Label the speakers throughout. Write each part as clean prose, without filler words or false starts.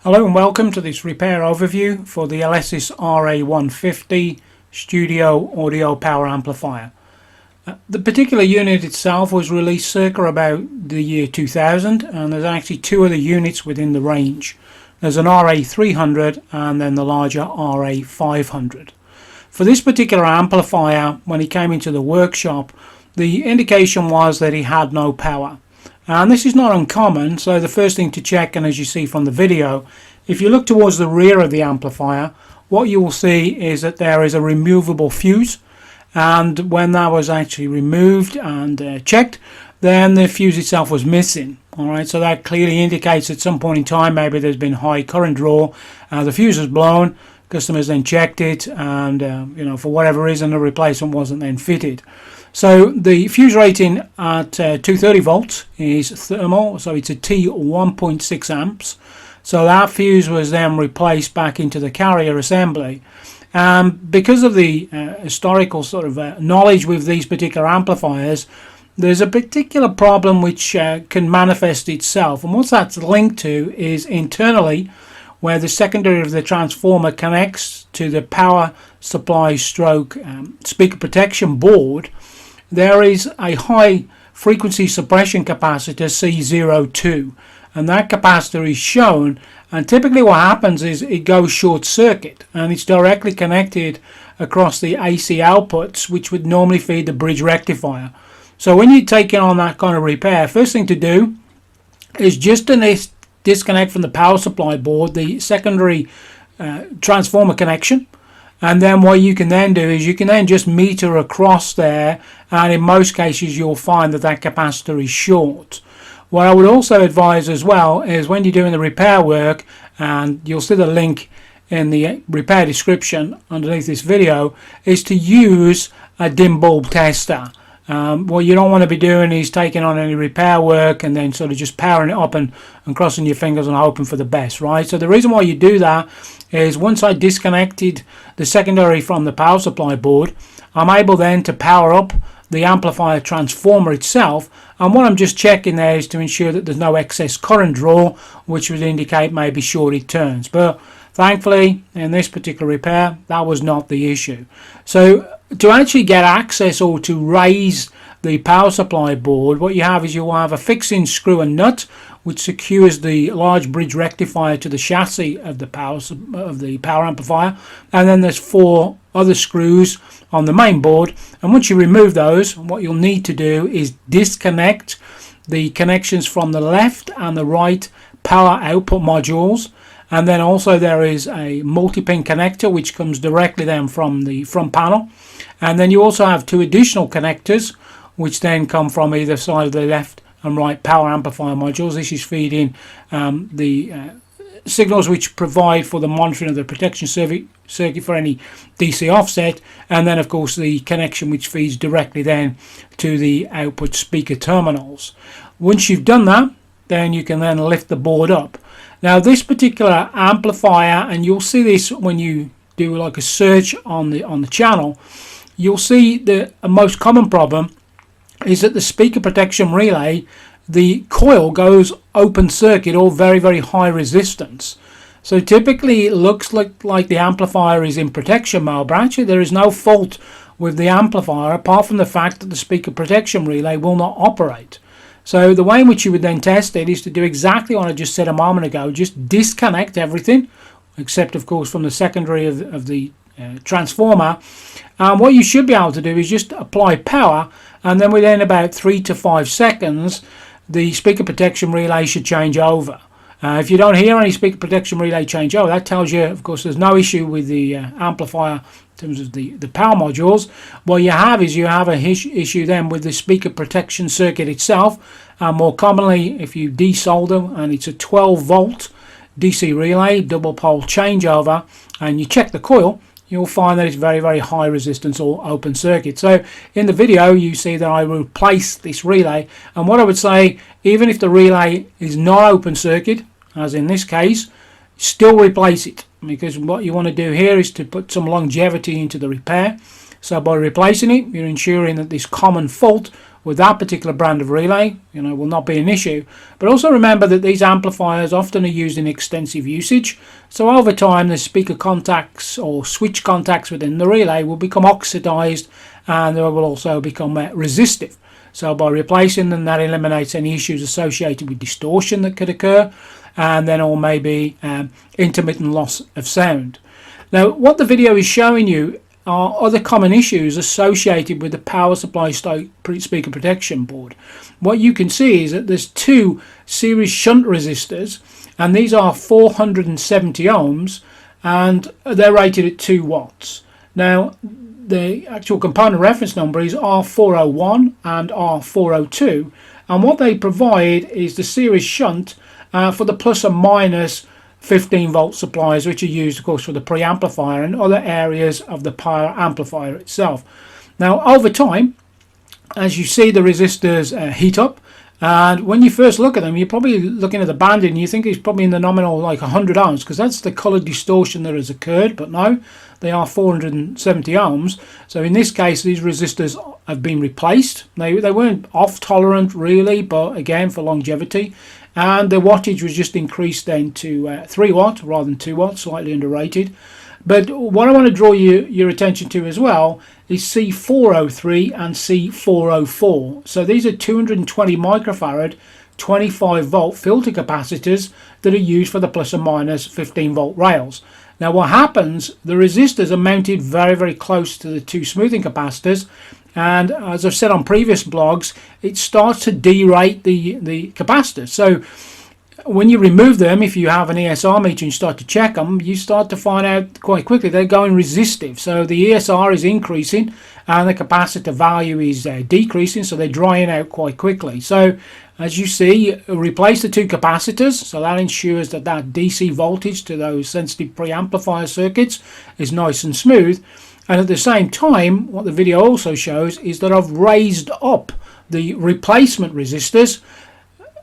Speaker 1: Hello and welcome to this repair overview for the Alesis RA150 Studio Audio Power Amplifier. The particular unit itself was released circa about the year 2000, and there's actually two other units within the range. There's an RA300 and then the larger RA500. For this particular amplifier, when he came into the workshop, the indication was that he had no power. And this is not uncommon, so the first thing to check, and as you see from the video, if you look towards the rear of the amplifier, what you will see is that there is a removable fuse, and when that was actually removed and checked, then the fuse itself was missing. Alright, so that clearly indicates at some point in time maybe there's been high current draw, the fuse was blown, customers then checked it, and for whatever reason the replacement wasn't then fitted. So the fuse rating at 230 volts is thermal, so it's a T1.6 amps. So that fuse was then replaced back into the carrier assembly. Because of the historical sort of knowledge with these particular amplifiers, there's a particular problem which can manifest itself, and what that's linked to is internally, where the secondary of the transformer connects to the power supply stroke speaker protection board. There is a high frequency suppression capacitor C02, and that capacitor is shown, and typically what happens is it goes short circuit and it's directly connected across the AC outputs, which would normally feed the bridge rectifier. So when you're taking on that kind of repair, first thing to do is just to disconnect from the power supply board the secondary transformer connection. And then what you can then do is you can then just meter across there, and in most cases you'll find that that capacitor is short. What I would also advise as well is when you're doing the repair work, and you'll see the link in the repair description underneath this video, is to use a dim bulb tester. What you don't want to be doing is taking on any repair work and then sort of just powering it up and crossing your fingers and hoping for the best, right? So the reason why you do that is once I disconnected the secondary from the power supply board, I'm able then to power up the amplifier transformer itself, and what I'm just checking there is to ensure that there's no excess current draw, which would indicate maybe shorted turns. But thankfully in this particular repair that was not the issue. So to actually get access or to raise the power supply board, what you have is you'll have a fixing screw and nut which secures the large bridge rectifier to the chassis of the power amplifier, and then there's four other screws on the main board. And once you remove those, what you'll need to do is disconnect the connections from the left and the right power output modules. And then also there is a multi-pin connector which comes directly then from the front panel, and then you also have two additional connectors which then come from either side of the left and right power amplifier modules. This is feeding the signals which provide for the monitoring of the protection circuit for any DC offset, and then of course the connection which feeds directly then to the output speaker terminals. Once you've done that, then you can then lift the board up. Now this particular amplifier, and you'll see this when you do like a search on the channel, you'll see the most common problem is that the speaker protection relay, the coil goes open circuit or very, very high resistance. So typically it looks like the amplifier is in protection mode, but actually there is no fault with the amplifier apart from the fact that the speaker protection relay will not operate. So the way in which you would then test it is to do exactly what I just said a moment ago. Just disconnect everything, except of course from the secondary of the transformer. And what you should be able to do is just apply power, and then within about 3 to 5 seconds the speaker protection relay should change over. If you don't hear any speaker protection relay change over, that tells you of course there's no issue with the amplifier in terms of the power modules. What you have is you have an issue then with the speaker protection circuit itself, and more commonly if you desolder, and it's a 12 volt DC relay double pole changeover, and you check the coil, you'll find that it's very, very high resistance or open circuit. So in the video you see that I replace this relay, and what I would say, even if the relay is not open circuit, as in this case, still replace it, because what you want to do here is to put some longevity into the repair. So by replacing it, you're ensuring that this common fault with that particular brand of relay, will not be an issue. But also remember that these amplifiers often are used in extensive usage, so over time the speaker contacts or switch contacts within the relay will become oxidized, and they will also become resistive. So by replacing them, that eliminates any issues associated with distortion that could occur, and then or maybe intermittent loss of sound. Now what the video is showing you are other common issues associated with the power supply speaker protection board. What you can see is that there's two series shunt resistors, and these are 470 ohms, and they're rated at 2 watts. Now the actual component reference number is R401 and R402, and what they provide is the series shunt for the plus and minus 15 volt supplies, which are used of course for the preamplifier and other areas of the power amplifier itself. Now over time, as you see, the resistors heat up, and when you first look at them, you're probably looking at the banding and you think it's probably in the nominal like 100 ohms, because that's the color distortion that has occurred. But no, they are 470 ohms. So in this case, these resistors have been replaced. They weren't off tolerant really, but again for longevity, and the wattage was just increased then to 3 watt rather than 2 watt, slightly underrated. But what I want to draw your attention to as well is C403 and C404. So these are 220 microfarad 25 volt filter capacitors that are used for the plus and minus 15 volt rails. Now what happens, the resistors are mounted very, very close to the two smoothing capacitors, and as I've said on previous blogs, it starts to derate the capacitors. So when you remove them, if you have an ESR meter and you start to check them, you start to find out quite quickly they're going resistive. So the ESR is increasing and the capacitor value is decreasing, so they're drying out quite quickly. So as you see, replace the two capacitors, so that ensures that DC voltage to those sensitive preamplifier circuits is nice and smooth. And at the same time, what the video also shows is that I've raised up the replacement resistors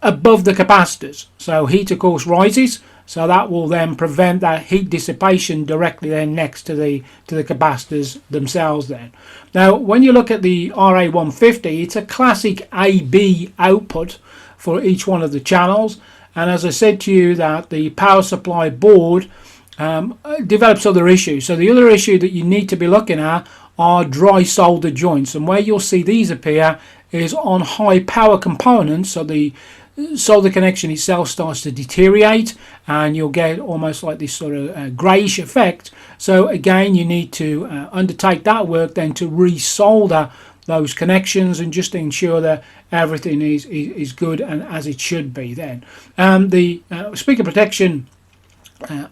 Speaker 1: above the capacitors. So heat of course rises, so that will then prevent that heat dissipation directly then next to the capacitors themselves then. Now when you look at the RA150, it's a classic AB output for each one of the channels, and as I said to you, that the power supply board develops other issues. So the other issue that you need to be looking at are dry solder joints, and where you'll see these appear is on high power components. So the solder connection itself starts to deteriorate and you'll get almost like this sort of greyish effect. So again, you need to undertake that work then to resolder those connections and just ensure that everything is good and as it should be then. The speaker protection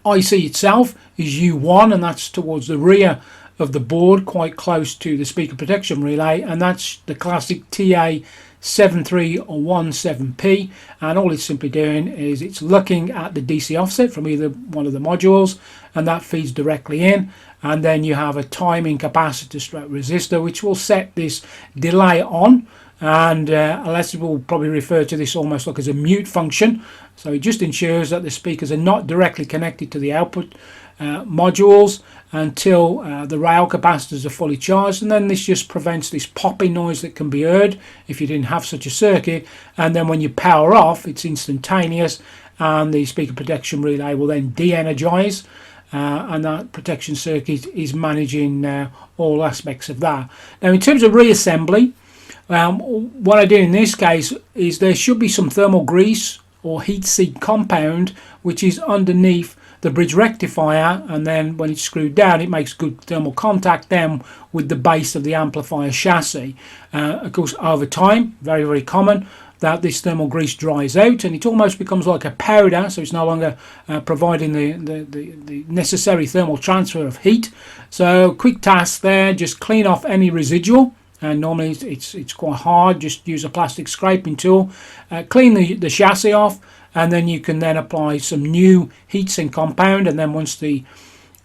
Speaker 1: IC itself is U1, and that's towards the rear of the board, quite close to the speaker protection relay, and that's the classic TA7317P, and all it's simply doing is it's looking at the DC offset from either one of the modules, and that feeds directly in, and then you have a timing capacitor stroke resistor which will set this delay on, and Alesis will probably refer to this almost like as a mute function. So it just ensures that the speakers are not directly connected to the output modules until the rail capacitors are fully charged, and then this just prevents this popping noise that can be heard if you didn't have such a circuit. And then when you power off, it's instantaneous, and the speaker protection relay will then de-energize, and that protection circuit is managing all aspects of that. Now in terms of reassembly, what I did in this case is there should be some thermal grease or heat seek compound which is underneath the bridge rectifier, and then when it's screwed down it makes good thermal contact then with the base of the amplifier chassis. Of course over time, very, very common that this thermal grease dries out and it almost becomes like a powder, so it's no longer providing the necessary thermal transfer of heat. So quick task there, just clean off any residual, and normally it's quite hard, just use a plastic scraping tool, clean the chassis off, and then you can then apply some new heatsink compound, and then once the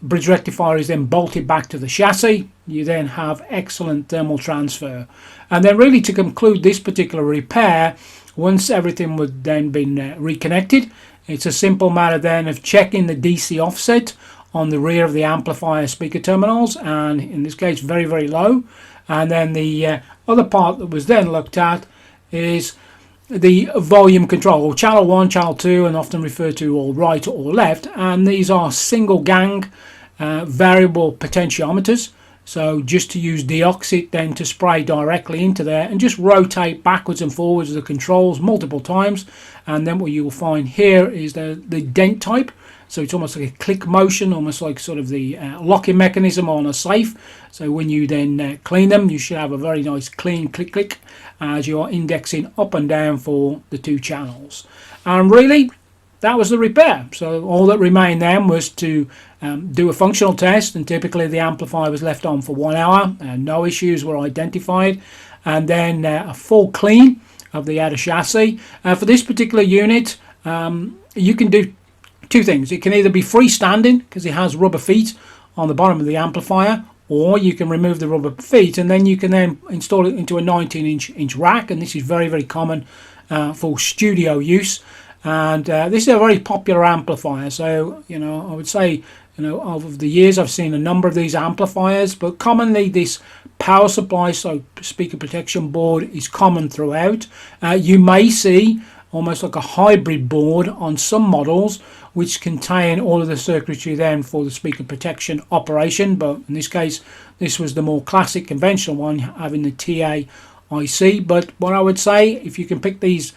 Speaker 1: bridge rectifier is then bolted back to the chassis, you then have excellent thermal transfer. And then really to conclude this particular repair, once everything would then been reconnected, it's a simple matter then of checking the DC offset on the rear of the amplifier speaker terminals, and in this case very low. And then the other part that was then looked at is the volume control, or channel 1, channel 2, and often referred to or right or left. And these are single gang variable potentiometers. So just to use deoxit then to spray directly into there and just rotate backwards and forwards the controls multiple times. And then what you will find here is the dent type. So it's almost like a click motion, almost like sort of the locking mechanism on a safe. So when you then clean them, you should have a very nice clean click as you're indexing up and down for the 2 channels. And really, that was the repair. So all that remained then was to do a functional test, and typically the amplifier was left on for 1 hour and no issues were identified, and then a full clean of the outer chassis. For this particular unit, you can do 2 things. It can either be freestanding because it has rubber feet on the bottom of the amplifier, or you can remove the rubber feet and then you can then install it into a 19-inch rack, and this is very common for studio use. And this is a very popular amplifier. So, you know, I would say, you know, over the years I've seen a number of these amplifiers, but commonly this power supply, so speaker protection board, is common throughout. You may see almost like a hybrid board on some models which contain all of the circuitry then for the speaker protection operation, but in this case this was the more classic conventional one, having the TA IC. But what I would say, if you can pick these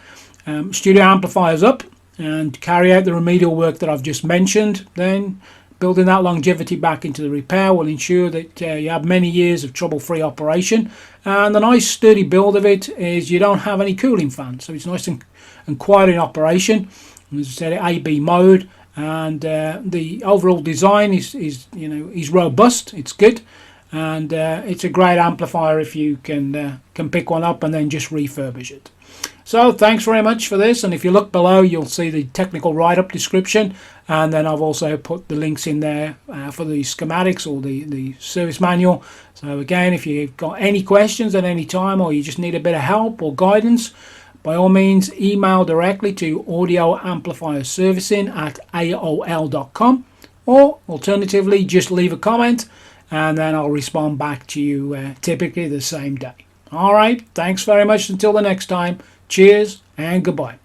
Speaker 1: studio amplifiers up and carry out the remedial work that I've just mentioned, then building that longevity back into the repair will ensure that you have many years of trouble-free operation. And the nice sturdy build of it is you don't have any cooling fans, so it's nice and quiet in operation. And as I said, AB mode, and the overall design is robust. It's good, and it's a great amplifier if you can pick one up and then just refurbish it. So thanks very much for this, and if you look below you'll see the technical write-up description, and then I've also put the links in there for the schematics or the service manual. So again, if you've got any questions at any time, or you just need a bit of help or guidance, by all means email directly to audioamplifierservicing@aol.com, or alternatively just leave a comment and then I'll respond back to you typically the same day. Alright, thanks very much. Until the next time, cheers and goodbye.